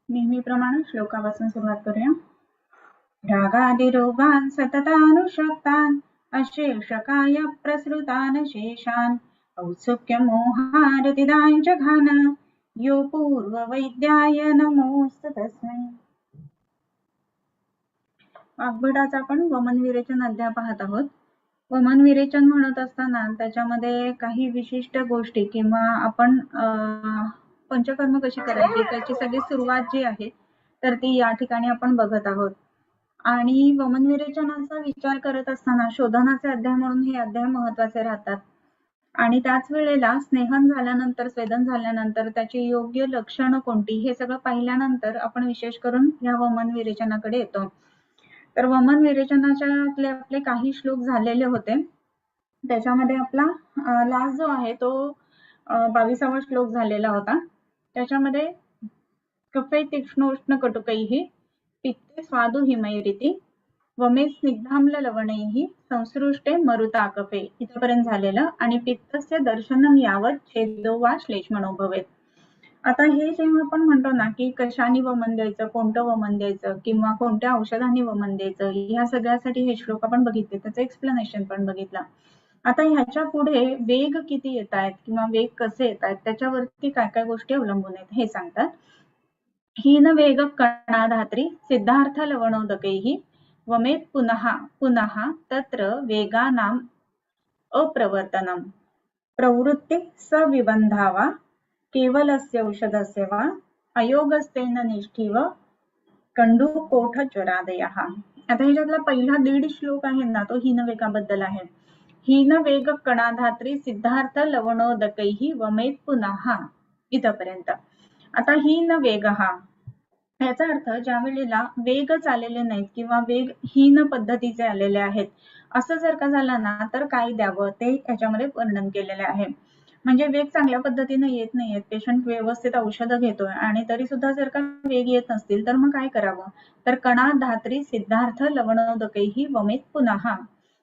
नेहमीप्रमाणे श्लोकापासून सुरुवात करूया. रागादिरोगान् सततानुषक्तान् अशेषकाय प्रसृतान् शेषान् औत्सुक्यमोहारतिदां जघान यो पूर्ववैद्याय नमोऽस्तु तस्मै. वाग्भटाचा आपण वमन विरेचन अध्याय पाहत आहोत. वमन विरेचन म्हणत असताना त्याच्यामध्ये काही विशिष्ट गोष्टी किंवा आपण पंचकर्म कशी करायची त्याची सगळी सुरुवात जी आहे तर ती या ठिकाणी आपण बघत आहोत. आणि वमन विरेचनाचा विचार करत असताना शोधनाचे अध्याय म्हणून हे अध्याय महत्वाचे राहतात. आणि त्याच वेळेला स्नेहन झाल्यानंतर स्वेदन झाल्यानंतर त्याची योग्य लक्षणं कोणती हे सगळं पाहिल्यानंतर आपण विशेष करून या वमन विरेचनाकडे येतो. तर वमन विरेचनाच्या आपले काही श्लोक झालेले होते. त्याच्यामध्ये आपला लास्ट जो आहे तो 22वा श्लोक झालेला होता. त्याच्यामध्ये कफे तीक्ष्णोष्ण कटुकैः पित्ते स्वादु हिमैरिति वमे स्निग्धाम्ल लवणैः संसृष्टे मरुता कफे इथपर्यंत झालेलं. आणि पित्तस्य दर्शनम यावत छेदो वा श्लेष्मणो भवेत. आता हे जेव्हा आपण म्हणतो ना की कशाने वमन द्यायचं, कोणतं वमन द्यायचं किंवा कोणत्या औषधाने वमन द्यायचं, ह्या सगळ्यासाठी हे श्लोक आपण बघितले, त्याचं एक्सप्लेनेशन पण बघितलं. आता ह्याच्या पुढे वेग किती येत आहेत किंवा वेग कसे येत आहेत त्याच्यावरती काय काय गोष्टी अवलंबून आहेत हे सांगतात. हीन वेग कणाधात्री सिद्धार्थ लवणोदकैः वमेत पुनः पुनः तत्र वेगानाम अप्रवर्तनम प्रवृत्ति सविबंधावा केवलस्य औषधस्य वा अयोगस्तेन निष्ठीव कंडूकोठ ज्वरादयः. आता ह्याच्यातला पहिला 1.5 श्लोक आहे ना तो हीनवेगाबद्दल आहे. हीन वेग कणाधात्री सिद्धार्थ लवणोदकैः वमेत पुनः इथपर्यंत. आता हीन वेग याचा अर्थ ज्या वेळेला वेग आलेले नाहीत किंवा वेग हीन पद्धतीचे आलेले आहेत असं जर का झालं ना तर काय द्यावं ते याच्यामध्ये वर्णन केलेले आहे. म्हणजे वेग चांगल्या पद्धतीने येत नाहीयेत, पेशंट व्यवस्थित औषधं घेतोय आणि तरी सुद्धा जर का वेग येत नसतील तर मग काय करावं, तर कणा धात्री सिद्धार्थ लवणोदकैः वमेत पुनः.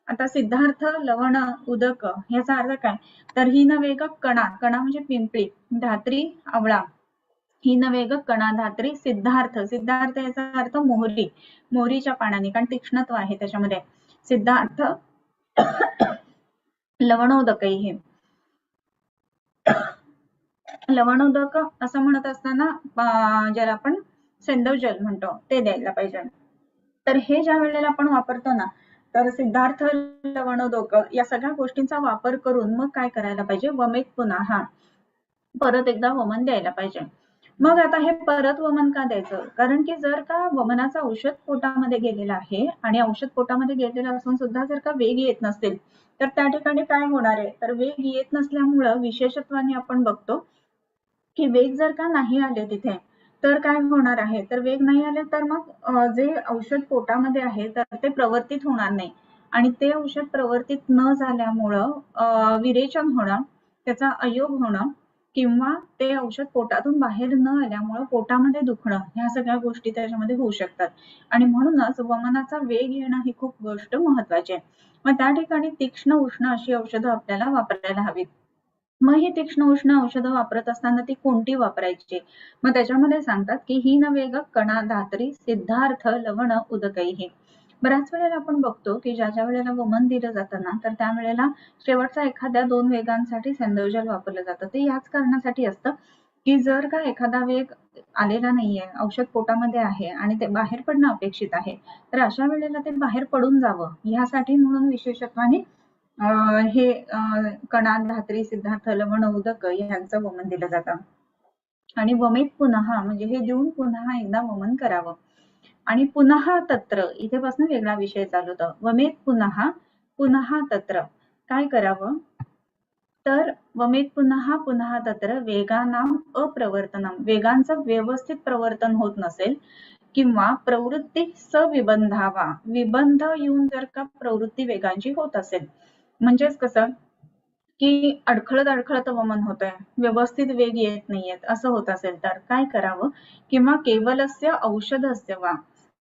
आता सिद्धार्थ लवण उदक याचा अर्थ काय, तर हीन वेग कणा, कणा म्हणजे पिंपळी, धात्री आवळा, हीन वेग कणा धात्री सिद्धार्थ, सिद्धार्थ याचा अर्थ मोहरी, मोहरीच्या पानाने, कारण तीक्ष्णत्व आहे त्याच्यामध्ये. सिद्धार्थ लवणोदकैः, लवणोदक असं म्हणत असताना ज्याला आपण सेंदव जल म्हणतो ते द्यायला पाहिजे. तर हे ज्या वेळेला आपण वापरतो ना तर सिद्धार्थ लवणोदक या सगळ्या गोष्टींचा वापर करून मग काय करायला पाहिजे, वमेत पुन्हा परत एकदा वमन द्यायला पाहिजे. मग आता हे परत वमन का द्यायचं, कारण की जर का वमनाचं औषध पोटामध्ये गेलेलं आहे आणि औषध पोटामध्ये गेलेलं असून सुद्धा जर का वेग येत नसतील तर त्या ठिकाणी काय होणार आहे, तर वेग येत नसल्यामुळं विशेषत्वाने आपण बघतो की वेग जर का नाही आले तिथे तर काय होणार आहे, तर वेग नाही आले तर मग जे औषध पोटामध्ये आहे तर ते प्रवर्तित होणार नाही आणि ते औषध प्रवर्तित न झाल्यामुळं विरेचन होणं, त्याचा अयोग होणं किंवा ते औषध पोटातून बाहेर न आल्यामुळं पोटामध्ये दुखणं, ह्या सगळ्या गोष्टी त्याच्यामध्ये होऊ शकतात. आणि म्हणूनच वमनाचा वेग येणं ही खूप गोष्ट महत्वाची आहे. मग त्या ठिकाणी तीक्ष्ण उष्ण अशी औषधं आपल्याला वापरायला हवीत. मग ही तीक्ष्ण उष्ण औषधं वापरत असताना ती कोणती वापरायची, मग त्याच्यामध्ये सांगतात की हीन वेग कणा धात्री सिद्धार्थ लवण उदकैः. बऱ्याच वेळेला आपण बघतो की ज्या वेळेला वमन दिलं जातं ना तर त्यावेळेला शेवटचा एखाद्या 2 वेगांसाठी सेंदवजल वापरलं जातं. ते याच कारणासाठी असतं की जर का एखादा वेग आलेला नाहीये, औषध पोटामध्ये आहे आणि ते बाहेर पडणं अपेक्षित आहे तर अशा वेळेला ते बाहेर पडून जावं ह्यासाठी म्हणून विशेषत्वाने हे कणा धात्री सिद्धार्थ लवण उदक यांचं वमन दिलं जातं. आणि वमेत पुन्हा म्हणजे हे देऊन पुन्हा एकदा वमन करावं. आणि पुन्हा तत्र इथेपासून वेगळा विषय चालू होता. वमेत पुन्हा पुन्हा तत्र काय करावं, तर वमेत पुन्हा पुन्हा तत्र वेगानाम अप्रवर्तनम, वेगांचं व्यवस्थित प्रवर्तन होत नसेल किंवा प्रवृत्ती सविबंधावा, विबंध येऊन जर का प्रवृत्ती वेगांची होत असेल, म्हणजेच कसं की अडखळत वमन होतंय, व्यवस्थित वेग येत नाहीयेत असं होत असेल तर काय करावं, किंवा केवलस्य औषधस्य वा,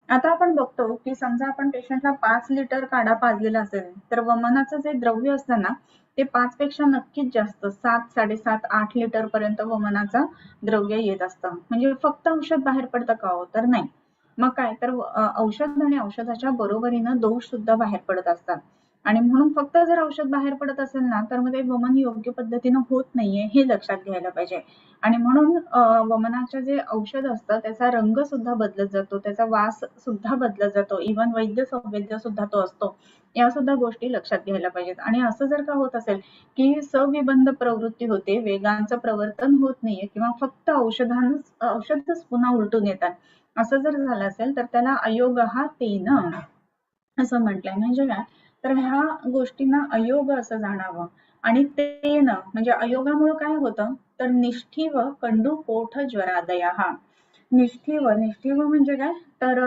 आता आपण बघतो की समजा आपण पेशंटला 5 लिटर काढा पाजलेला असेल तर वमनाचं जे द्रव्य असतं ना ते 5 पेक्षा नक्कीच जास्त 7, 7.5, 8 लिटर पर्यंत वमनाचं द्रव्य येत असतं. म्हणजे फक्त औषध बाहेर पडतं का हो? तर नाही. मग काय तर औषध आणि औषधाच्या बरोबरीनं दोष सुद्धा बाहेर पडत असतात. आणि म्हणून फक्त जर औषध बाहेर पडत असेल ना तर मग ते वमन योग्य पद्धतीनं होत नाहीये हे लक्षात घ्यायला पाहिजे. आणि म्हणून वमनाचे जे औषध असतं त्याचा रंग सुद्धा बदलत जातो, त्याचा वास सुद्धा बदलत जातो, इव्हन वैद्य संवेद्य सुद्धा तो असतो. या सुद्धा गोष्टी लक्षात घ्यायला पाहिजेत. आणि असं जर का होत असेल की सविबंध प्रवृत्ती होते, वेगांचं प्रवर्तन होत नाहीये किंवा फक्त औषधच पुन्हा उलटून येतात, असं जर झालं असेल तर त्याला अयोगः तेन असं म्हटलंय. म्हणजे काय तर ह्या गोष्टींना अयोग असं जाणावं. आणि तेन म्हणजे अयोगामुळे काय होतं तर निष्ठीव कंडूकोठ ज्वरादयः. निष्ठीव म्हणजे काय तर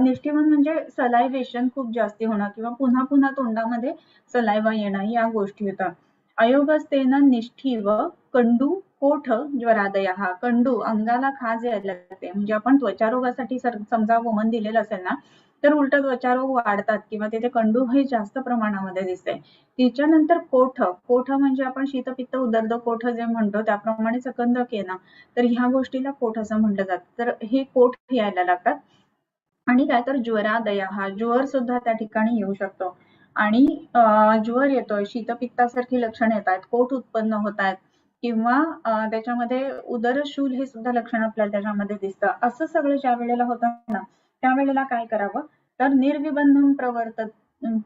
निष्ठीवन म्हणजे सलायव्हेशन खूप जास्ती होणं किंवा पुन्हा पुन्हा तोंडामध्ये सलायवा येणं या गोष्टी होतात. अयोगस्तेन निष्ठीव कंडू कोठ ज्वरादयः. कंडू अंगाला खाज यायला लागते म्हणजे आपण त्वचारोगासाठी समजा वमन दिलेलं असेल ना तर उलट त्वचारोग वाढतात किंवा तिथे कंडू हे जास्त प्रमाणामध्ये दिसते. तिच्यानंतर कोठ म्हणजे आपण शीतपित्त उदर्द कोठ जे म्हणतो त्याप्रमाणे सकंदक येणं तर ह्या गोष्टीला कोठ असं म्हटलं जातं. तर हे कोठ यायला लागतात. आणि काय तर ज्वरादया हा ज्वर सुद्धा त्या ठिकाणी येऊ शकतो. आणि ज्वर येतोय, शीतपित्तासारखी लक्षणं येत आहेत, कोठ उत्पन्न होत आहेत किंवा त्याच्यामध्ये उदरशूल हे सुद्धा लक्षण आपल्याला त्याच्यामध्ये दिसतं. असं सगळं ज्या वेळेला होतं ना त्यावेळेला काय करावं तर निर्विबंधम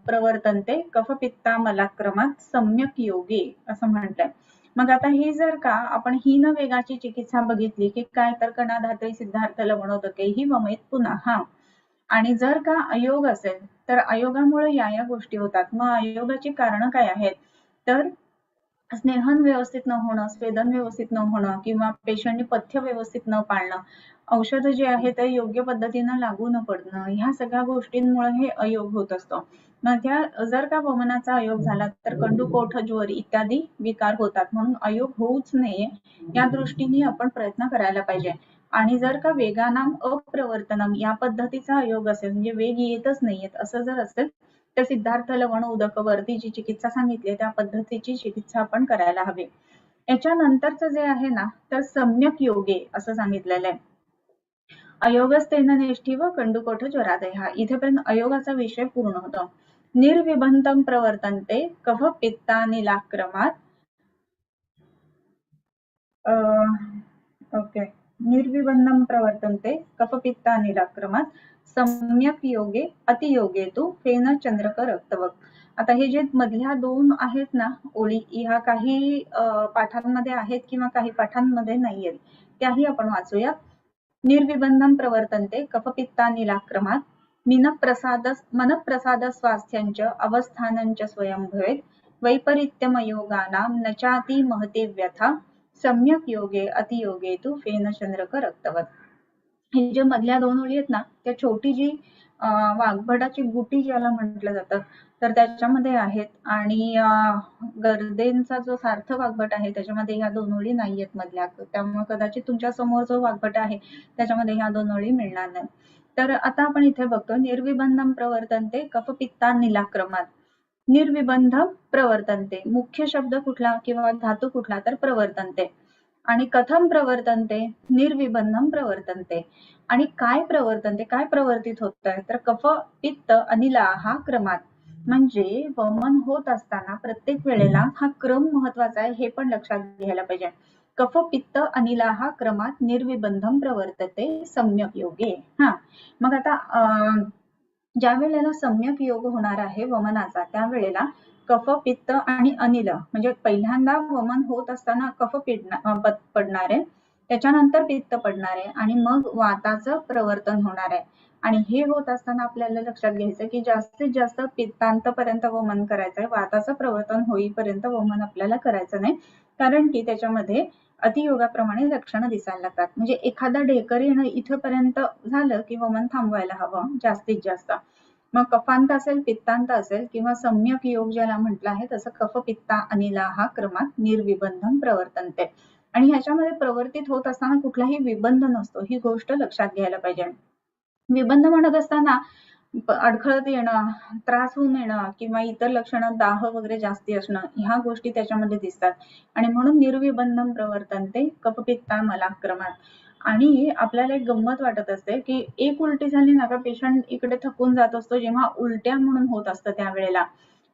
प्रवर्तन्ते कफपित्ता मलाक्रमात सम्यक योगे असं म्हटलंय. मग आता ही जर का आपण हीन वेगाची चिकित्सा बघितली की काय तर कणाधात्री सिद्धार्थ लवणोदके ही वमयत पुन्हा हा. आणि जर का अयोग असेल तर अयोगामुळे या गोष्टी होतात. मग अयोगाची कारणं काय आहेत तर स्नेहन व्यवस्थित न होणं, स्वेदन व्यवस्थित न होणं किंवा पेशंटनी पथ्य व्यवस्थित न पाळणं, औषध जे आहे ते योग्य पद्धतीनं लागू न पडणं, ह्या सगळ्या गोष्टींमुळे हे अयोग होत असतो. मग त्या जर का वमनाचा अयोग झाला तर कंडूकोठ ज्वर इत्यादी विकार होतात. म्हणून अयोग होऊच नये या दृष्टीने आपण प्रयत्न करायला पाहिजे. आणि जर का वेगानाम अप्रवर्तनम या पद्धतीचा अयोग असेल म्हणजे वेग येतच नाहीयेत असं जर असेल तर सिद्धार्थ लवण उदक वरती जी चिकित्सा सांगितली त्या पद्धतीची चिकित्सा आपण करायला हवी. याच्यानंतरचं जे आहे ना तर सम्यक योगे असं सांगितलेलं आहे. अयोगस्तेन निष्ठीव कंडुकोठ ज्वरादय हा इथेपर्यंत अयोगाचा विषय पूर्ण होतो. निर्विबंधम प्रवर्तन्ते कफ पित्तानिलाक्रमात ओके निर्विबंधम प्रवर्तन्ते कफपित्तानिलाक्रमात सम्यक योगे अतियोगे तू फेन चंद्रक रक्तवक. आता हे जे मधल्या दोन आहेत ना ओळी ह्या काही पाठांमध्ये आहेत किंवा काही पाठांमध्ये नाहीयेत त्याही आपण वाचूया. निर्विबंधम प्रवर्तन्ते कफपित्तानिलाक्रमात मनप्रसाद स्वास्थ्यंच अवस्थानंच स्वयं भवेत् वैपरीत्यमयोगानां न चाति महते व्यथा सम्यक योगे अतियोगे तू फेनचंद्रक रक्तवत. हे जे मधल्या दोन ओळी आहेत ना त्या छोटी जी वाघबडाची गुटी ज्याला म्हटलं जातं तर त्याच्यामध्ये आहेत. आणि गर्देंचा जो सार्थ वाघबट आहे त्याच्यामध्ये ह्या दोन ओळी नाहीयेत मधल्या, त्यामुळे कदाचित तुमच्या समोर जो वाघबट आहे त्याच्यामध्ये ह्या दोन ओळी मिळणार नाही. तर आता आपण इथे बघतो निर्विबंधम प्रवर्तन्ते कफपित्ता निलाक्रमात. निर्विबंध प्रवर्तन्ते मुख्य शब्द कुठला किंवा धातू कुठला तर प्रवर्तन्ते. आणि कथम प्रवर्तन्ते निर्विबंधम प्रवर्तन्ते. आणि काय प्रवर्तन्ते काय प्रवर्तित होत आहे तर कफ पित्त अनिला हा क्रमात. म्हणजे वमन होत असताना प्रत्येक वेळेला हा क्रम महत्वाचा आहे हे पण लक्षात घ्यायला पाहिजे. कफ पित्त अनिला हा क्रमात निर्विबंधम प्रवर्तते सम्यक योगे. हा मग आता ज्या वेळेला सम्यक योग होणार आहे वमनाचा त्यावेळेला कफ पित्त आणि अनिल म्हणजे पहिल्यांदा वमन होत असताना कफ पडणार आहे, त्याच्यानंतर पित्त पडणार आहे आणि मग वाताचं प्रवर्तन होणार आहे. आणि हे होत असताना आपल्याला लक्षात घ्यायचं की जास्तीत जास्त पित्तांतपर्यंत वमन करायचं आहे, वाताचं प्रवर्तन होईपर्यंत वमन आपल्याला करायचं नाही. कारण की त्याच्यामध्ये अतियोगाप्रमाणे लक्षणं दिसायला लागतात. म्हणजे एखादा ढेकर येणं इथपर्यंत झालं की वमन थांबवायला हवं जास्तीत जास्त. मग कफांत असेल पित्तांत असेल किंवा सम्यक योग ज्याला म्हटलं आहे तसं कफ पित्ता अनिला हा क्रमात निर्विबंधम प्रवर्तनते. आणि ह्याच्यामध्ये प्रवर्तित होत असताना कुठलाही विबंध नसतो ही गोष्ट लक्षात घ्यायला पाहिजे. विबंध म्हणत असताना अडखळत येणं, त्रास होऊन येणं किंवा इतर लक्षणं दाह वगैरे जास्ती असणं ह्या गोष्टी त्याच्यामध्ये दिसतात आणि म्हणून निर्विबंधम प्रवर्तन्ते कफपित्ता मलाक्रमात. आणि आपल्याला एक गंमत वाटत असते की एक उलटी झाली ना का पेशंट इकडे थकून जात असतो जेव्हा उलट्या म्हणून होत असतं त्यावेळेला.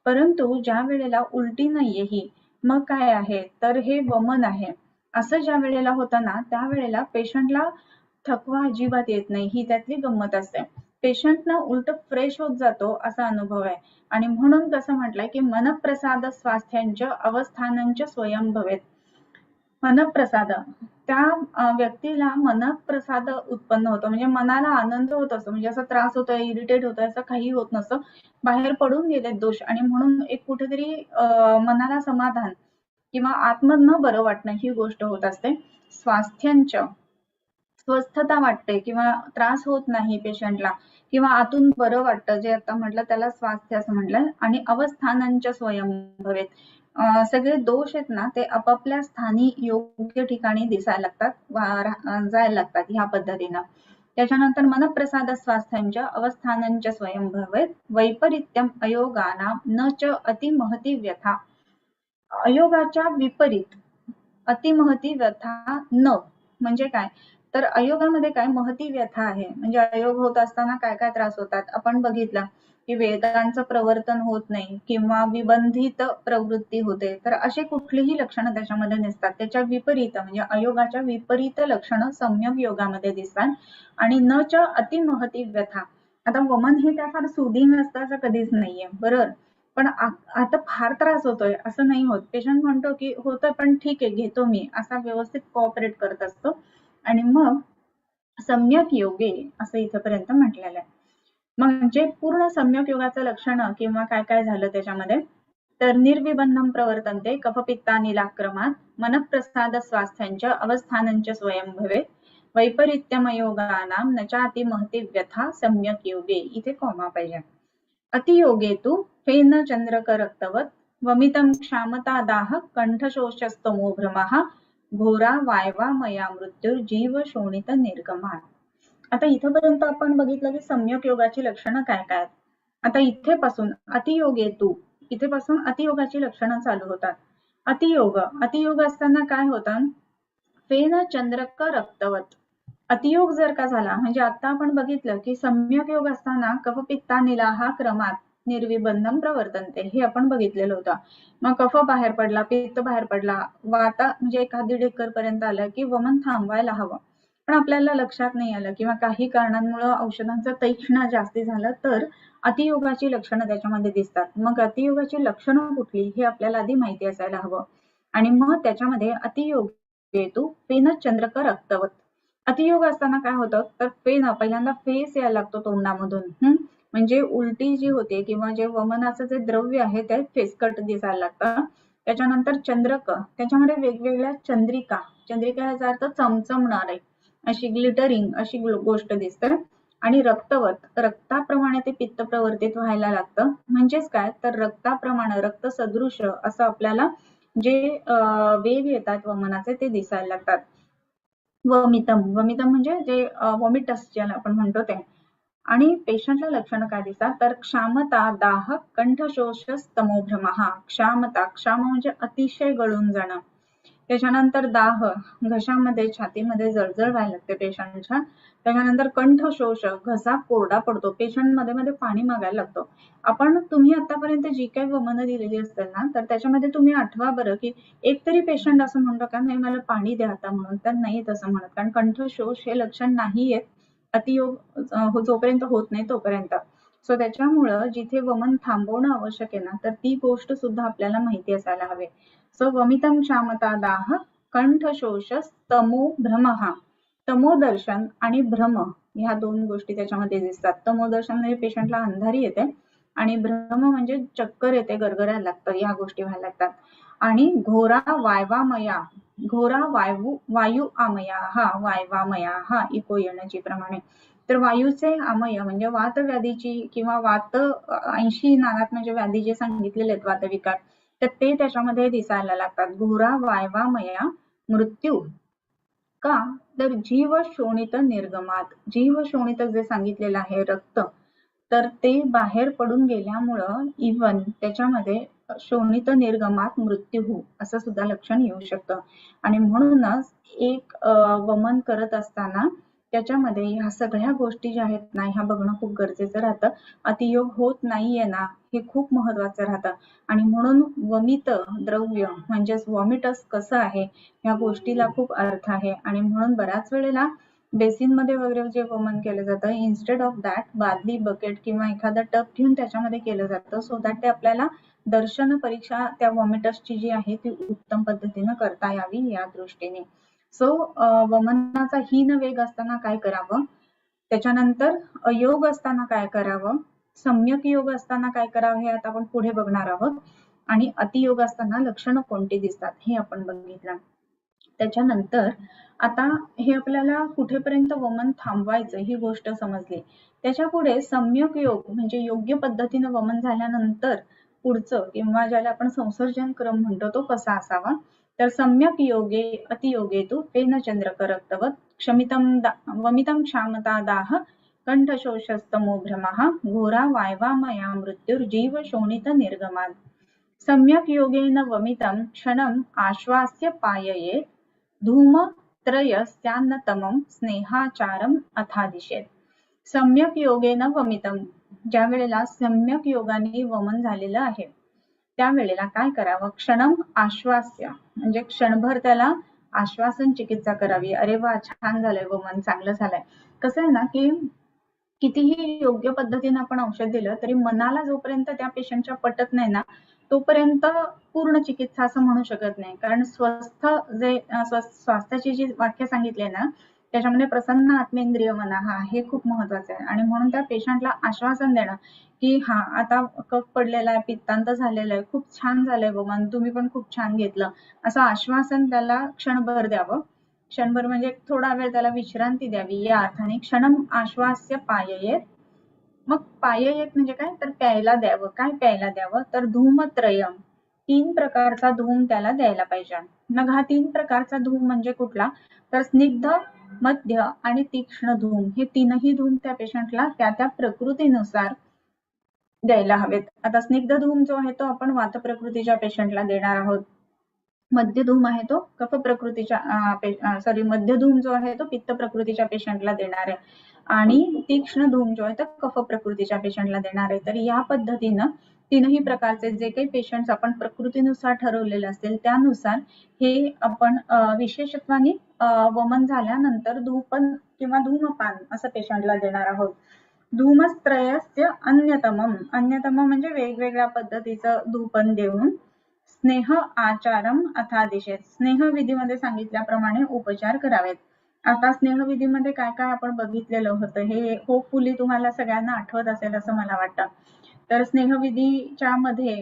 परंतु ज्या वेळेला उलटी नाहीये ही, मग काय आहे तर हे वमन आहे. असं ज्या वेळेला होतं ना त्यावेळेला पेशंटला थकवा अजिबात येत नाही, ही त्यातली गंमत असते. पेशंट ना उलट फ्रेश होत जातो असा अनुभव आहे. आणि म्हणून कसं म्हटलंय की मनप्रसाद स्वास्थ्यांच्या अवस्थानांच्या स्वयं भवेत. मनप्रसाद त्या व्यक्तीला मनप्रसाद उत्पन्न होतो, म्हणजे मनाला आनंद होत असतो, म्हणजे असा त्रास होतोय, इरिटेट होतोय असं काही होत नसतं. बाहेर पडून गेलेत दोष आणि म्हणून एक कुठेतरी मनाला समाधान किंवा आत्मनं बरं वाटणं ही गोष्ट होत असते. स्वास्थ्यांच्या स्वस्थता वाटते किंवा त्रास होत नाही पेशंटला किंवा आतून बरं वाटतं, जे आता म्हटलं त्याला स्वास्थ्य असं म्हटलं. आणि अवस्थानांच्या स्वयं भवेत. सगळे दोष आहेत ना ते आपापल्या स्थानी योग्य ठिकाणी दिसायला लागतात, जायला लागतात ह्या पद्धतीनं. त्याच्यानंतर मनप्रसाद स्वास्थ्यांच्या अवस्थानांच्या स्वयं भवेत वैपरीत्यम अयोगाना न च अतिमहती व्यथा. अयोगाच्या विपरीत अतिमहती व्यथा न म्हणजे काय तर अयोगामध्ये काय महती व्यथा आहे, म्हणजे अयोग होत असताना काय काय त्रास होतात आपण बघितलं की वेदांचं प्रवर्तन होत नाही किंवा विबंधित प्रवृत्ती होते, तर असे कुठलीही लक्षणं त्याच्यामध्ये नसतात. त्याच्या विपरीत म्हणजे अयोगाच्या विपरीत लक्षणं सम्यक योगामध्ये दिसतात. आणि न च अतिमहती व्यथा. आता वमन हे काय फार सुदिंग असतं असं कधीच नाहीये, बरोबर. पण आता फार त्रास होतोय असं नाही होत. पेशंट म्हणतो की होतोय पण ठीक आहे घेतो मी, असा व्यवस्थित कोऑपरेट करत असतो. आणि मग सम्यक योगे असं इथपर्यंत म्हटलेलं आहे. म्हणजे पूर्ण सम्यक योगाचं लक्षण किंवा काय काय झालं त्याच्यामध्ये तर निर्विबंधम प्रवर्तन्ते कफपित्ता निलाक्रमात मनप्रसाद स्वास्थ्यांच्या अवस्थानांच्या स्वयं भवेत वैपरीत्यमयोगानां न चाति महती व्यथा सम्यक योगे. इथे कॉमा पाहिजे. अतियोगे तु फेन चंद्रक रक्तवत वमितं क्षामता दाह कंठशोषस्तमो भ्रमः घोरा वायवा मया मृत्यू जीव शोणित निर्गमात. आता इथपर्यंत आपण बघितलं की सम्यक योगाची लक्षणं काय काय. आता इथे पासून अतियोग येतो, इथे पासून अतियोगाची लक्षणं चालू होतात. अतियोग असताना काय होतं फेन चंद्रक रक्तवत. अतियोग जर का झाला म्हणजे आता आपण बघितलं की सम्यक योग असताना कफपित्ता निलाहा क्रमात निर्विबंधम प्रवर्तनते हे आपण बघितलेलं होतं. मग कफ बाहेर पडला, पित्त बाहेर पडला, वाता म्हणजे 1.5 एकर पर्यंत आलं की वमन थांबवायला हवं. पण आपल्याला लक्षात नाही आलं किंवा काही कारणांमुळे औषधांचं तीक्ष्ण जास्ती झालं तर अतियोगाची लक्षणं त्याच्यामध्ये दिसतात. मग अतियोगाची लक्षणं कुठली हे आपल्याला आधी माहिती असायला हवं. आणि मग त्याच्यामध्ये अतियोग हेतू फेन चंद्रक रक्तवत. अतियोग असताना काय होतं तर फेन पहिल्यांदा फेस यायला लागतो तोंडामधून, म्हणजे उलटी जी होते किंवा जे वमनाचं जे द्रव्य आहे ते फेसकट दिसायला लागतं. त्याच्यानंतर चंद्रक, त्याच्यामध्ये वेगवेगळ्या चंद्रिका, चंद्रिका याचा अर्थ चमचमणारे अशी ग्लिटरिंग अशी गोष्ट दिसते. आणि रक्तवत, रक्ताप्रमाणे ते पित्त प्रवर्तित व्हायला लागतं. म्हणजेच काय तर रक्ताप्रमाणे रक्त सदृश असं आपल्याला जे वेग येतात वमनाचे ते दिसायला लागतात. वमितम म्हणजे जे वॉमिटस ज्याला आपण म्हणतो ते. आणि पेशंटला लक्षणं काय दिसतात तर क्षामता दाह कंठशोष स्तमोभ्रमः. क्षामता, क्षाम म्हणजे अतिशय गळून जाणं. त्याच्यानंतर दाह, घशामध्ये छातीमध्ये जळजळ व्हायला लागते पेशंटच्या. त्याच्यानंतर कंठशोष, घसा कोरडा पडतो, पेशंट मध्ये मध्ये पाणी मागायला लागतो. तुम्ही आतापर्यंत जी काही वमनं दिलेली असतील ना तर त्याच्यामध्ये तुम्ही आठवा बरं की एक तरी पेशंट असं म्हणतो का नाही मला पाणी द्या आता म्हणून, तर नाही तसं म्हणत, कारण कंठशोष हे लक्षण नाही येत अतियोग जोपर्यंत होत नाही तोपर्यंत. सो त्याच्यामुळं जिथे वमन थांबवणं आवश्यक आहे ना तर ती गोष्ट सुद्धा आपल्याला माहिती असायला हवी. सो वमितम क्षामता दाह कंठशोष तमो भ्रमः. तमोदर्शन आणि भ्रम ह्या दोन गोष्टी त्याच्यामध्ये दिसतात. तमोदर्शन म्हणजे पेशंटला अंधारी येते आणि भ्रम म्हणजे चक्कर येते, गरगरायला लागतं, या गोष्टी व्हायला लागतात. आणि घोरा वायवामया, घोरा वायू आमया हा वायवामया हा इको येण्याची प्रमाणे. तर वायूचे आमय म्हणजे वात व्याधीची किंवा वात 80 नानात म्हणजे व्याधी जे सांगितलेले आहेत वातविकार तर ते त्याच्यामध्ये दिसायला लागतात. घोरा वायवामया मृत्यू का तर जीव शोणित निर्गमात, जीव शोणित जे सांगितलेलं आहे रक्त, तर ते बाहेर पडून गेल्यामुळं इव्हन त्याच्यामध्ये शोणित निर्गमात मृत्यू होऊ असं सुद्धा लक्षण येऊ शकतं. आणि म्हणूनच एक वमन करत असताना त्याच्यामध्ये ह्या सगळ्या गोष्टी ज्या आहेत ना ह्या बघणं खूप गरजेचं राहतं. अतियोग होत नाहीये ना हे खूप महत्वाचं राहतं. आणि म्हणून वमित द्रव्य म्हणजेच वॉमिटस कसं आहे ह्या गोष्टीला खूप अर्थ आहे. आणि म्हणून बऱ्याच वेळेला बेसिन मध्ये वगैरे जे वमन केलं जातं इन्स्टेड ऑफ दॅट बादली बकेट किंवा एखादा टब घेऊन त्याच्यामध्ये केलं जातं सो दॅट ते आपल्याला दर्शन परीक्षा त्या वॉमिटसची जी आहे ती उत्तम पद्धतीने करता यावी या दृष्टीने. सो वमनाचा हीन वेग असताना काय करावं, त्याच्यानंतर अयोग असताना काय करावं, सम्यक योग असताना काय करावं हे आता आपण पुढे बघणार आहोत. आणि अतियोग असताना लक्षणं कोणती दिसतात हे आपण बघितलं. त्याच्यानंतर आता हे आपल्याला कुठेपर्यंत वमन थांबवायचं ही गोष्ट समजली. त्याच्या पुढे सम्यक योग म्हणजे योग्य पद्धतीने वमन झाल्यानंतर पुढचं किंवा ज्याला आपण संसर्जन क्रम म्हणतो तो कसा असावा. तर सम्यक योगे अतियोगे तु तेन चंद्रक रक्तवत वमितं क्षामता दाह कंठशोषस्तमो भ्रमः घोरा वायवामया मृत्युर्जीव शोणित निर्गमात. सम्यक योगेन वमितं क्षणम् आश्वास्य पाययेत् धूमत्रयस्यान्नतमं स्नेहाचारम अथादिशेत. सम्यक योगेन वमितं, ज्या वेळेला सम्यक योगाने वमन झालेलं आहे त्यावेळेला काय करावं, क्षणम आश्वास्य म्हणजे क्षणभर त्याला आश्वासन चिकित्सा करावी. अरे वा छान झालंय वमन, चांगलं झालंय. कसं आहे ना की कितीही योग्य पद्धतीने आपण औषध दिलं तरी मनाला जोपर्यंत त्या पेशंटच्या पटत नाही ना तोपर्यंत पूर्ण चिकित्सा असं म्हणू शकत नाही. कारण स्वस्थ जे स्वास्थ्याची जी वाक्य सांगितले ना त्याच्यामध्ये प्रसन्न आत्मेंद्रिय मना हे खूप महत्वाचं आहे. आणि म्हणून त्या पेशंटला आश्वासन देणं की हा आता कफ पडलेला आहे, पित्तांत झालेलं आहे, खूप छान झालंय वमन, तुम्ही पण खूप छान घेतलं असं आश्वासन त्याला क्षणभर द्यावं. क्षणभर म्हणजे थोडा वेळ त्याला विश्रांती द्यावी या अर्थाने क्षणम आश्वास्य पाययेत. मग पाययेत म्हणजे काय तर प्यायला द्यावं. काय प्यायला द्यावं तर धूमत्रयम, 3 प्रकारचा धूम त्याला द्यायला पाहिजे. मग हा 3 प्रकारचा धूम म्हणजे कुठला तर स्निग्ध, मध्य आणि तीक्ष्ण धूम, हे तीनही धूम त्या पेशंटला त्या त्या प्रकृतीनुसार द्यायला हवेत. आता स्निग्ध धूम जो आहे तो आपण वात प्रकृतीच्या पेशंटला देणार आहोत. मध्य धूम आहे तो कफ प्रकृतीच्या मध्य धूम जो आहे तो पित्त प्रकृतीच्या पेशंटला देणार आहे. आणि तीक्ष्ण धूम जो आहे तो कफ प्रकृतीच्या पेशंटला देणार आहे. तर या पद्धतीनं तीनही प्रकारचे जे काही पेशंट्स आपण प्रकृतीनुसार ठरवलेले असतील त्यानुसार हे आपण विशेषत्वाने वमन झाल्यानंतर धूपन किंवा धूमपान असं पेशंटला देणार आहोत. धूमत्रयस्य अन्यतमम, अन्यतम म्हणजे वेगवेगळ्या पद्धतीचं धूपन देऊन स्नेह आचारम अथादिशेत, स्नेहविधीमध्ये सांगितल्याप्रमाणे उपचार करावेत. आता स्नेहविधीमध्ये काय काय आपण बघितलेलं होतं हे होपफुली तुम्हाला सगळ्यांना आठवत असेल असं मला वाटतं. तर स्नेहविधीच्या मध्ये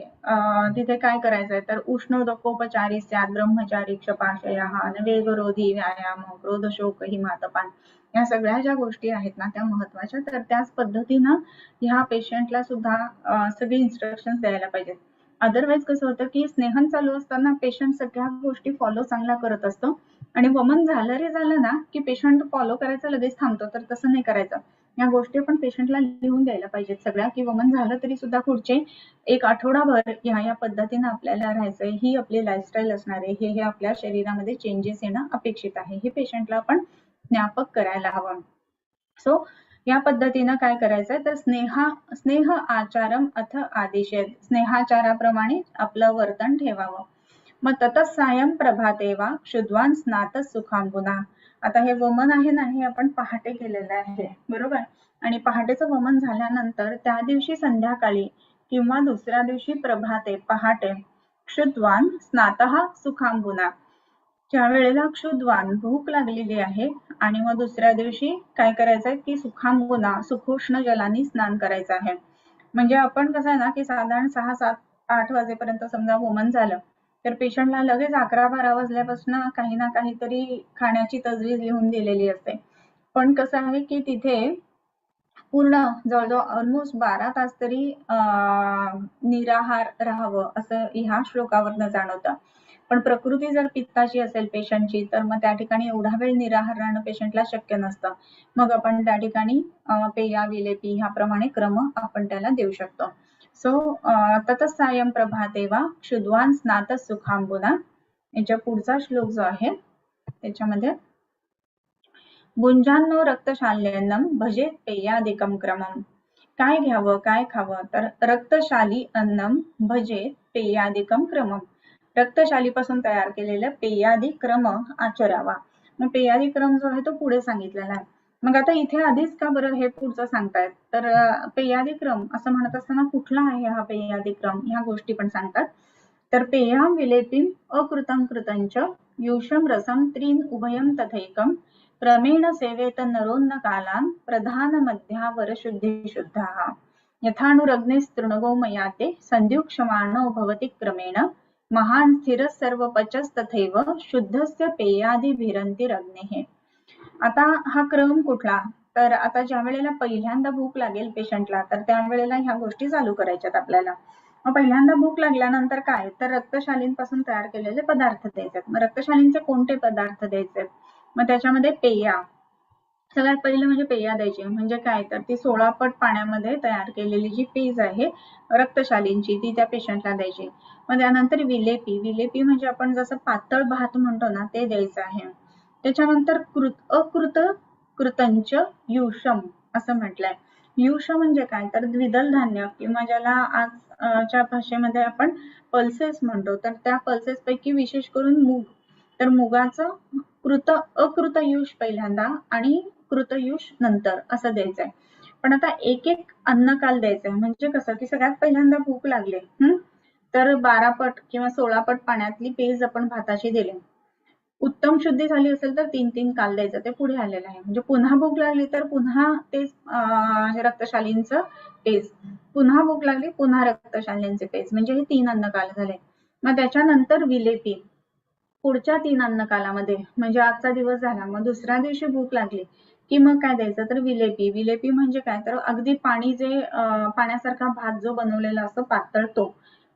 तिथे काय करायचंय तर उष्णोदकोपचारी स्यात् ब्रह्मचारी क्षपाशयः वेगरोधी व्यायाम क्रोधशोक हिमातपान, या सगळ्या ज्या गोष्टी आहेत ना त्या महत्वाच्या. तर त्याच पद्धतीनं ह्या पेशंटला सुद्धा सगळे इन्स्ट्रक्शन द्यायला पाहिजेत. अदरवाईज कसं होतं की स्नेहन चालू असताना पेशंट सगळ्या गोष्टी फॉलो चांगला करत असतो आणि वमन झालं रे झालं ना की पेशंट फॉलो करायचं लगेच थांबतो. तर तसं नाही करायचं. या गोष्टी आपण पेशंटला लिहून द्यायला पाहिजेत सगळ्या की वमन झालं तरी सुद्धा पुढचे एक आठवडाभर या पद्धतीनं आपल्याला राहायचंय, ही आपली लाईफस्टाईल असणार आहे, हे आपल्या शरीरामध्ये चेंजेस येणं अपेक्षित आहे, हे पेशंटला आपण ज्ञापक करायला हवं. सो या पद्धतीनं काय करायचंय तर स्नेह आचारम अथ आदिशेत, स्नेहाचाराप्रमाणे आपलं वर्तन ठेवावं. मग ततः सायं प्रभाते वा क्षुद्वान स्नात सुखांबुना. आता हे वमन आहे ना हे आपण पहाटे केलेलं आहे बरोबर. आणि पहाटेचं वमन झाल्यानंतर त्या दिवशी संध्याकाळी किंवा दुसऱ्या दिवशी प्रभाते पहाटे क्षुद्वान स्नातः सुखांबुना, ज्या वेळेला क्षुद्वान भूक लागलेली आहे आणि मग दुसऱ्या दिवशी काय करायचंय की सुखांबुना सुखोष्ण जलाने स्नान करायचं आहे. म्हणजे आपण कसं आहे ना की साधारण 6, 7, 8 वाजेपर्यंत समजा वमन झालं तर पेशंटला लगेच 11-12 वाजल्यापासून काही ना काहीतरी खाण्याची तजवीज लिहून दिलेली असते. पण कसं आहे की तिथे पूर्ण जवळजवळ ऑलमोस्ट 12 तास तरी निराहार राहावं असं ह्या श्लोकावरनं जाणवतं. पण प्रकृती जर पित्ताची असेल पेशंटची तर मग त्या ठिकाणी एवढा वेळ निराहार राहणं पेशंटला शक्य नसतं. मग आपण त्या ठिकाणी पेया विलेपी ह्याप्रमाणे क्रम आपण त्याला देऊ शकतो. सो ततः सायं प्रभाते वा क्षुद्वान स्नात सुखांबुना, याच्या पुढचा श्लोक जो आहे त्याच्यामध्ये भुंजानो रक्तशाल्यन्नम भजेत पेयादिकम क्रमम. काय घ्यावं काय खावं तर रक्तशाली अन्नम भजेत पेयादिकम क्रमम. रक्तशालीपासून तयार केलेलं पेयादी क्रम आचरावा. मग पेयादी क्रम जो आहे तो पुढे सांगितलेला आहे. मग आता इथे आधीच का बरं हे पुढचं सांगतायत तर पेयादी क्रम असं म्हणत असताना कुठला आहे हा पेयादी क्रम ह्या गोष्टी पण सांगतात. तर पेयाम विलेपीम अकृतं कृतंच युषम रसम त्रीन उभयम तथैकम क्रमेण सेवेत नरोन्न कालान प्रधान मध्यावर शुद्धि शुद्धाः यथानुरग्निस्तृणगो मयाते संध्युक्षमाणो भवति क्रमेण महान स्थिर सर्व पचस्तथैव शुद्धस्य पेयादिभिरन्तिरग्नेः. आता हा क्रम कुठला तर आता ज्या वेळेला पहिल्यांदा भूक लागेल पेशंटला तर त्यावेळेला ह्या गोष्टी चालू करायच्यात आपल्याला. मग पहिल्यांदा भूक लागल्यानंतर काय तर रक्तशालींपासून तयार केलेले पदार्थ द्यायचे. मग रक्तशालींचे कोणते पदार्थ द्यायचे मग त्याच्यामध्ये पेया सगळ्यात पहिलं म्हणजे पेया द्यायची. म्हणजे काय तर ती 16 पट पाण्यामध्ये तयार केलेली जी पेज आहे रक्तशालींची ती त्या पेशंटला द्यायची. मग त्यानंतर विलेपी, विलेपी म्हणजे आपण जसं पातळ भात म्हणतो ना ते द्यायचं आहे. त्याच्यानंतर अकृत कृतंच युषम असं म्हटलंय. युष म्हणजे काय तर द्विदल धान्य किंवा ज्याला आजच्या भाषेमध्ये आपण पल्सेस म्हणतो तर त्या पल्सेस पैकी विशेष करून मूग. तर मुगाचं अकृतयुष पहिल्यांदा आणि कृतयुष नंतर असं द्यायचंय. पण आता एक एक अन्नकाल द्यायचंय. म्हणजे कसं की सगळ्यात पहिल्यांदा भूक लागली तर 12 पट किंवा 16 पट पाण्यातली पेज आपण भाताची दिली. उत्तम शुद्धी झाली असेल तर 3-3 काल द्यायचं. ते पुढे आलेलं आहे. म्हणजे पुन्हा भूक लागली तर पुन्हा तेच रक्तशालींचं पेज, पुन्हा भूक लागली पुन्हा रक्तशालींचे पेज, म्हणजे हे 3 अन्नकाल झाले. मग त्याच्यानंतर विलेपी पुढच्या 3 अन्नकालामध्ये म्हणजे आजचा दिवस झाला मग दुसऱ्या दिवशी भूक लागली की मग काय द्यायचं तर विलेपी. विलेपी म्हणजे काय तर अगदी पाणी जे पाण्यासारखा भात जो बनवलेला असतो पातळ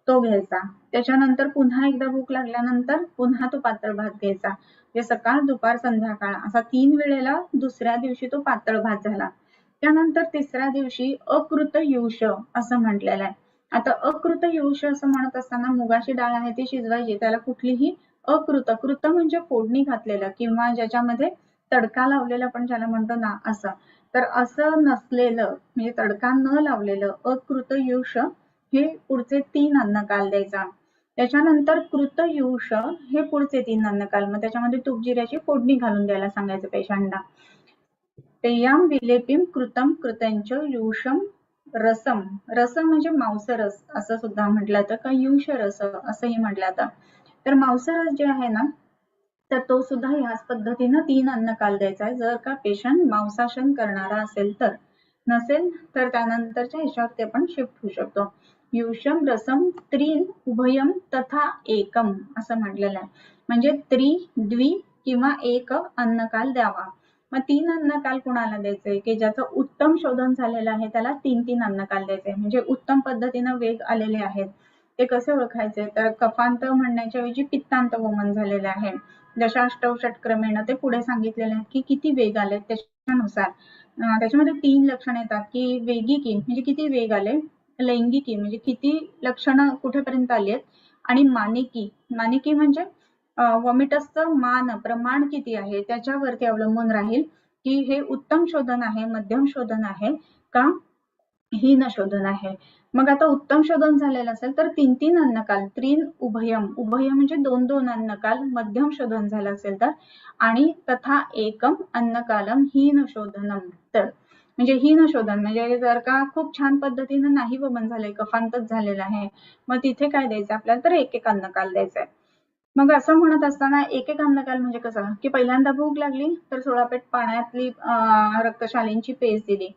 तो घ्यायचा. त्याच्यानंतर पुन्हा एकदा भूक लागल्यानंतर पुन्हा तो पातळ भात घ्यायचा. म्हणजे सकाळ दुपार संध्याकाळ असा 3 वेळेला दुसऱ्या दिवशी तो पातळ भात झाला. त्यानंतर तिसऱ्या दिवशी अकृत युष असं म्हटलेलं आहे. आता अकृत युष असं म्हणत असताना मुगाची डाळ आहे ती शिजवायची. त्याला कुठलीही कृत म्हणजे फोडणी घातलेलं किंवा ज्याच्यामध्ये तडका लावलेला पण ज्याला म्हणतो ना असं. तर असं नसलेलं म्हणजे तडका न लावलेलं अकृतयुष हे पुढचे 3 अन्नकाल द्यायचा. त्याच्यानंतर कृतयुष हे पुढचे 3 अन्नकाल. मग त्याच्यामध्ये तूप जिऱ्याची फोडणी घालून द्यायला सांगायचं पेशंटला. पेयाम विलेपीम कृतम कृतंच युषम रसम. रसम म्हणजे मांसरस असं सुद्धा म्हटलं जातं का युष रस असंही म्हटलं जातं. तर मांसरस जे आहे ना तर तो सुद्धा ह्याच पद्धतीनं 3 अन्नकाल द्यायचा आहे. जर का पेशंट मांसाशन करणारा असेल तर. नसेल तर त्यानंतरच्या ह्याच्यावर ते आपण शिफ्ट होऊ शकतो. युषम रसम त्रीन उभयम तथा एकम असं म्हटलेलं आहे. म्हणजे द्वि किंवा एक अन्नकाल द्यावा. मग 3 अन्नकाल कुणाला द्यायचे की ज्याचं उत्तम शोधन झालेलं आहे त्याला 3-3 अन्नकाल द्यायचे. म्हणजे उत्तम पद्धतीनं वेग आलेले आहेत. ते कसे ओळखायचे तर कफांत म्हणण्याच्या ऐवजी पित्तांत वमन झालेले आहे. दशाष्टौ षटक्रमेण ते पुढे सांगितलेले आहे की किती वेग आले त्याच्यानुसार. त्याच्यामध्ये 3 लक्षण येतात की वेगिकी म्हणजे किती वेग आले, लैंगिकी म्हणजे किती लक्षणं कुठेपर्यंत आली आहेत आणि मानिकी म्हणजे वॉमिटसचं प्रमाण किती आहे त्याच्यावरती अवलंबून राहील की हे उत्तम शोधन आहे, मध्यम शोधन आहे का हीन शोधन आहे. मग आता उत्तम शोधन झालेलं असेल तर 3-3 अन्नकाल, त्रीन उभयम म्हणजे 2-2 अन्नकाल मध्यम शोधन झालं असेल तर, आणि तथा एकम अन्नकालम हीन शोधनम. तर म्हणजे हीन शोधन म्हणजे जर का खूप छान पद्धतीनं नाही वमन झालंय कफांतच झालेलं आहे मग तिथे काय द्यायचं आपल्याला तर एक अन्नकाल द्यायचा आहे. मग असं म्हणत असताना एक अन्नकाल म्हणजे कसं की पहिल्यांदा भूक लागली तर 16 पेट पाण्यातली रक्तशालींची पेज दिली.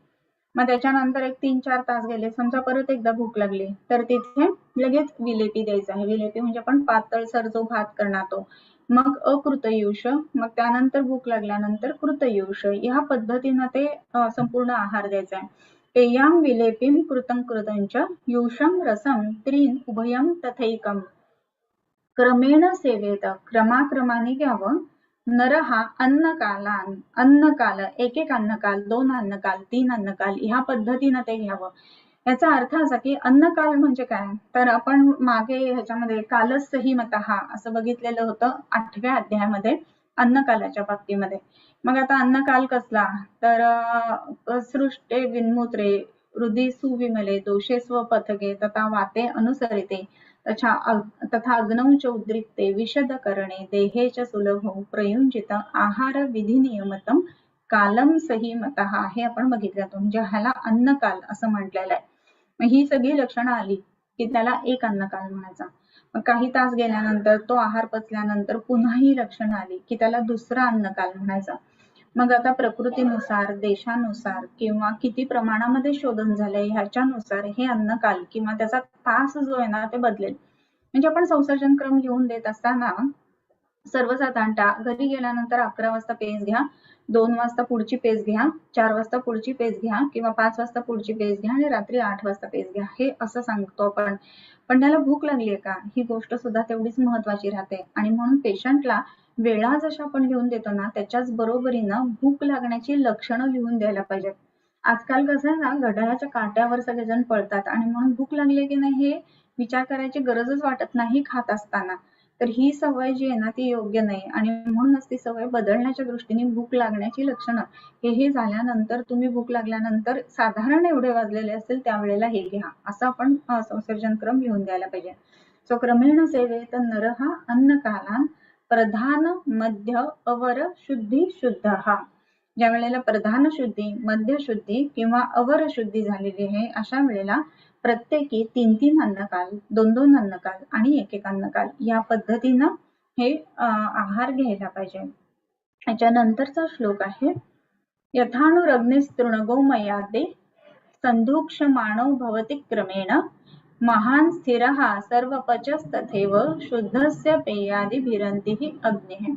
मग त्याच्यानंतर एक 3-4 तास गेले समजा परत एकदा भूक लागली तर तिथे लगेच विलेपी द्यायचा आहे. विलेपी म्हणजे आपण पातळसर जो भात करणार तो. मग अकृतयुष, मग त्यानंतर भूक लागल्यानंतर कृतयुष या पद्धतीनं ते संपूर्ण आहार द्यायचा आहे. पेयाम विलेपीम कृतं कृतंच युषम रसम त्रीन उभयम तथैकम. क्रमेण सेवेत, क्रमाक्रमाने घ्यावं. नरहा अन्नकाल, एक अन्नकाल, 2 अन्नकाल, 3 अन्नकाल ह्या पद्धतीनं ते घ्यावं. याचा अर्थ असा की अन्नकाल म्हणजे काय, तर आपण मागे ह्याच्यामध्ये कालच संहिमतः असं बघितलेलं होतं 8व्या अध्यायामध्ये अन्नकालाच्या बाबतीमध्ये. मग आता अन्नकाल कसला, तर सृष्टे विन्मुत्रे हृदि सुविमले दोषे स्वपथके तथा वाते अनुसरिते तथा अग्नौ च उद्रिक्ते विशद करणे देहे च सुलभो प्रयुंजित आहार विधी नियमतम कालम संहिमतः हे आपण बघितलं होतं. म्हणजे ह्याला अन्नकाल असं म्हटलेलं आहे. मग ही सगळी लक्षणं आली की त्याला एक अन्नकाल म्हणायचा. मग काही तास गेल्यानंतर तो आहार पचल्यानंतर पुन्हा ही लक्षणं आली की त्याला दुसरा अन्नकाल म्हणायचा. मग आता प्रकृतीनुसार, देशानुसार किंवा किती प्रमाणामध्ये शोधन झालंय ह्याच्यानुसार हे अन्नकाल किंवा त्याचा तास जो आहे ना ते बदलेल. म्हणजे आपण संसर्जन क्रम लिहून देत असताना सर्वसाधारणतः घरी गेल्यानंतर 11 वाजता पेज घ्या, 2 वाजता पुढची पेज घ्या, 4 वाजता पुढची पेज घ्या किंवा 5 वाजता पुढची पेज घ्या आणि रात्री 8 वाजता पेज घ्या, हे असं सांगतो आपण. पण त्याला भूक लागली आहे का, ही गोष्ट सुद्धा तेवढीच महत्वाची राहते. आणि म्हणून पेशंटला वेळा जशा आपण लिहून देतो ना त्याच्याच बरोबरीनं भूक लागण्याची लक्षणं लिहून द्यायला पाहिजेत. आजकाल कसं आहे ना, घड्याळाच्या काट्यावर सगळेजण पळतात आणि म्हणून भूक लागली की नाही हे विचार करायची गरजच वाटत नाही खात असताना. तर ही सवय जी आहे ना ती योग्य नाही आणि म्हणूनच ती सवय बदलण्याच्या दृष्टीने भूक लागण्याची लक्षणं हे झाल्यानंतर तुम्ही भूक लागल्यानंतर साधारण एवढे वाजलेले असेल त्यावेळेला हे घ्या असं आपण संसर्जन क्रम लिहून द्यायला पाहिजे. सो क्रमेण सेवेत नरहा अन्नकालान प्रधान मध्य अवर शुद्धी शुद्ध हा. ज्या वेळेला प्रधान शुद्धी, मध्य शुद्धी किंवा अवर शुद्धी झालेली आहे अशा वेळेला प्रत्येकी 3-3 अन्नकाल, 2-2 अन्नकाल आणि 1-1 अन्नकाल या पद्धतीनं हे आहार घ्यायला पाहिजे. याच्यानंतरचा श्लोक आहे यथानुरग्निस्तृणगोमयादे संधूक्षमाणो भवति क्रमेण महान स्थिरः सर्वपचस्तथैव शुद्धस्य पेयादिभिरन्तिः अग्निः.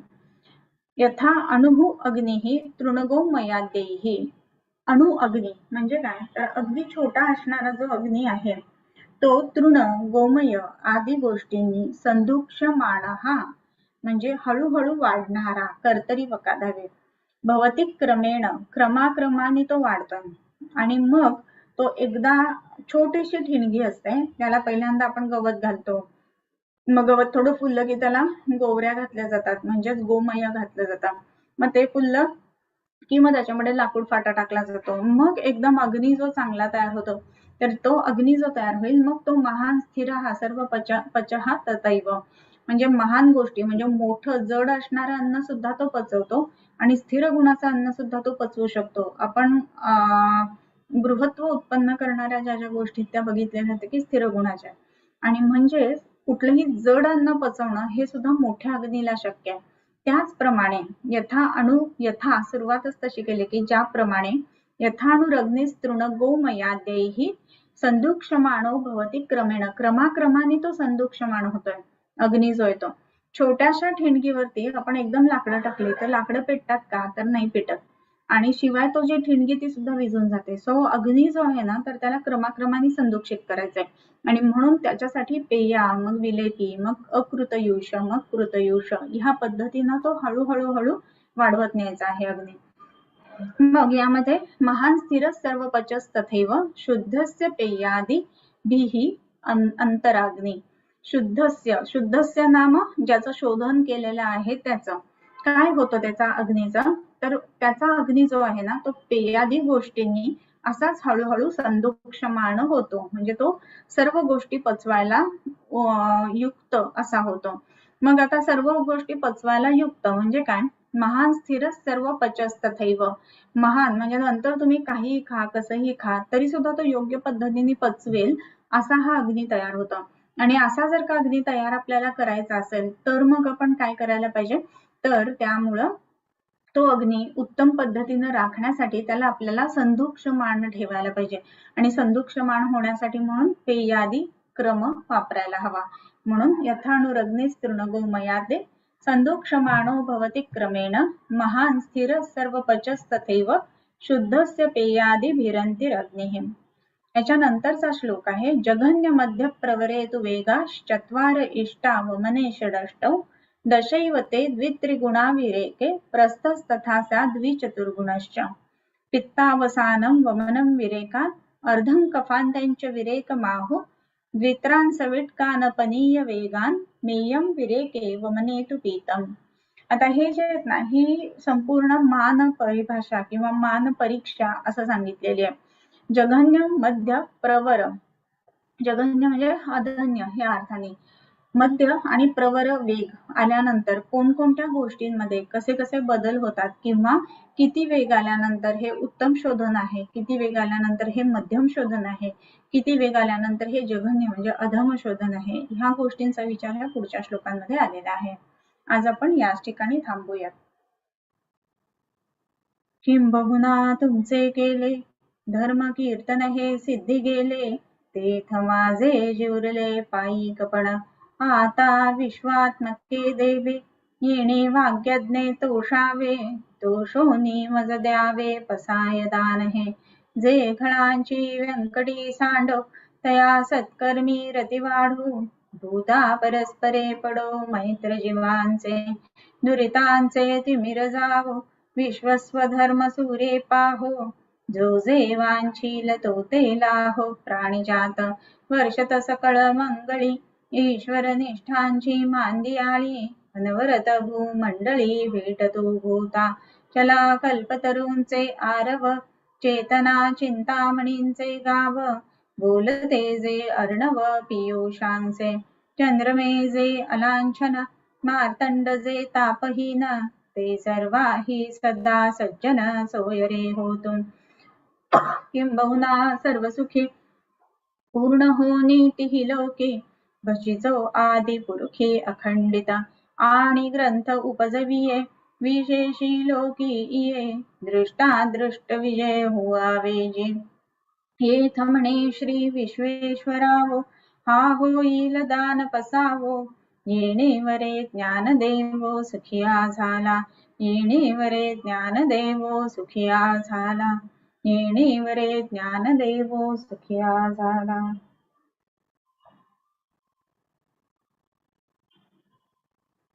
यथा अणुः अग्निः तृणगोमयादैः. अणु अग्नी म्हणजे काय, तर अगदी छोटा असणारा जो अग्नी आहे तो तृण, गोमय आदी गोष्टींनी संधूक्षमाणः म्हणजे हळूहळू वाढणारा, कर्तरी वकारावे, भवति क्रमेण क्रमाक्रमाने तो वाढतो. आणि मग तो एकदा छोटीशी ठिणगी असते त्याला पहिल्यांदा आपण गवत घालतो, मग गवत थोडं फुललं की त्याला गोवऱ्या घातल्या जातात म्हणजेच गोमय घातलं जातं. मग ते फुललं की मग त्याच्यामध्ये लाकूड फाटा टाकला जातो. मग एकदम अग्नी जो चांगला तयार होतो तर तो अग्नी जो तयार होईल मग तो महान स्थिर हा सर्व पचहा तथैव म्हणजे महान गोष्टी म्हणजे मोठं जड असणारं अन्न सुद्धा तो पचवतो आणि स्थिर गुणाचं अन्न सुद्धा तो पचवू शकतो. आपण बृहत्व उत्पन्न करणाऱ्या ज्या ज्या गोष्टी त्या बघितल्या जाते की स्थिर गुणाच्या, आणि म्हणजे कुठलंही जड अन्न पचवणं हे सुद्धा मोठ्या अग्नीला शक्य आहे. त्याचप्रमाणे यथा सुरुवातच तशी केली की ज्याप्रमाणे यथानुरग्निस्तृण गोमयादैः संधूक्षमाणो भवति क्रमेण क्रमाक्रमाने तो संधूक्षमाण होतोय अग्नी जो येतो. छोट्याशा ठिणगीवरती आपण एकदम लाकडं टाकली तर लाकडं पेटतात का, तर नाही पेटत. आणि शिवाय तो जी ठिणगी ती सुद्धा विझून जाते. सो अग्नी जो आहे ना तर त्याला क्रमाक्रमाने संदूषित करायचंय आणि म्हणून त्याच्यासाठी पेया, मग विलेपी, मग अकृतयुष, मग कृतयुष ह्या पद्धतीनं तो हळूहळू वाढवत न्यायचा आहे अग्नी. मग यामध्ये महान स्थिर सर्व पचस तथैव शुद्धस्य पेयादि भीहि अंतराग्नी. शुद्धस्य नाम ज्याचं शोधन केलेलं आहे त्याचं काय होतं त्याचा अग्नीचा, तर त्याचा अग्नी जो आहे ना तो पेयादी गोष्टींनी असाच हळूहळू संधूक्षमाण होतो म्हणजे तो सर्व गोष्टी पचवायला युक्त असा होतो. मग आता सर्व गोष्टी पचवायला युक्त म्हणजे काय, महान स्थिर सर्व पचस तथैव. महान म्हणजे नंतर तुम्ही काहीही खा, कसंही खा तरी सुद्धा तो योग्य पद्धतीने पचवेल असा हा अग्नी तयार होतो. आणि असा जर का अग्नी तयार आपल्याला करायचा असेल तर मग आपण काय करायला पाहिजे, तर त्यामुळं तो अग्नी उत्तम पद्धतीने राखण्यासाठी त्याला आपल्याला संधूक्षमाण ठेवायला पाहिजे. आणि संधूक्षमाण होण्यासाठी म्हणून पेयादी क्रम वापरायला हवा. म्हणून यथानुरग्निस्तृणगोमयादे संधूक्षमाणो भवति क्रमेण महान स्थिर सर्व पचस्तथैव शुद्धस्य पेयादिभिरन्तिरग्निः. याच्यानंतरचा श्लोक आहे जघन्य मध्य प्रवरेतु वेगाश्चत्वार इष्टा वमने षडष्टौ दशैव ते द्वित्रिगुणा विरेके प्रस्थस्तथा सा द्विचतुर्गुणश्च पित्तावसानं वमनं विरेकात् अर्धं कफान्त्यञ्च विरेकमाहु द्वित्रांसविट्कानपनीय वेगान मेयं विरेके वमने तु पीतम. आता हे जे आहेत ना, ही संपूर्ण मान परिभाषा किंवा मान परीक्षा असं सांगितलेली आहे. जघन्य मध्य प्रवर, जघन्य म्हणजे अधन्य हे अर्थाने, मध्य आणि प्रवर वेग आल्यानंतर कोणकोणत्या गोष्टींमध्ये कसे कसे बदल होतात किंवा किती वेग आल्यानंतर हे उत्तम शोधन आहे, किती वेग आल्यानंतर हे मध्यम शोधन आहे, किती वेग आल्यानंतर हे जघन्य म्हणजे अधम शोधन आहे, ह्या गोष्टींचा विचार ह्या पुढच्या श्लोकांमध्ये आलेला आहे. आज आपण याच ठिकाणी थांबूयात. किंबहुना तुमचे केले धर्म कीर्तन हे सिद्धी गेले तेथ माझे जिवरले पायीकपण आता विश्वात नक्की देवे येणे वाग्यज्ञे तोषावे तोषोनी मज द्यावे पसाय दान हे जे घळांची व्यंकटी सांडो तया सत्कर्मी रती वाढू भूता परस्परे पडो मैत्र जीवांचे दुरितांचे तिमिर जावो विश्वस्वधर्म सूरे पाहो जो जे वांछील तो ते लाहो प्राणिजात वर्षत सकळ मंगळी ईश्वर निष्ठांची मांदियाळी अनवरत भूमंडळी भेटतो भूता चला कल्पतरूंचे आरव चेतना चिंतामणींचे गाव बोलते जे अर्णव पियुषांचे चंद्रमे जे अलांछन मार्तंड जे तापहीन ते सर्वाही सदा सज्जन सोयरे होतून किंबहुना सर्वसुखी पूर्ण हो नीती लोके भशिचो आदि पुरुषी अखंडित आणि ग्रंथ उपजविये विशेषी लोकी ये दृष्टा दृष्ट विजय हुआवे जे येथ म्हणे श्री विश्वेश्वरावो हा होईल दान पसावो येणेवरे ज्ञान देवो सुखिया झाला येणेवरे ज्ञान देवो सुखिया झाला येणेवरे ज्ञान देवो सुखिया झाला.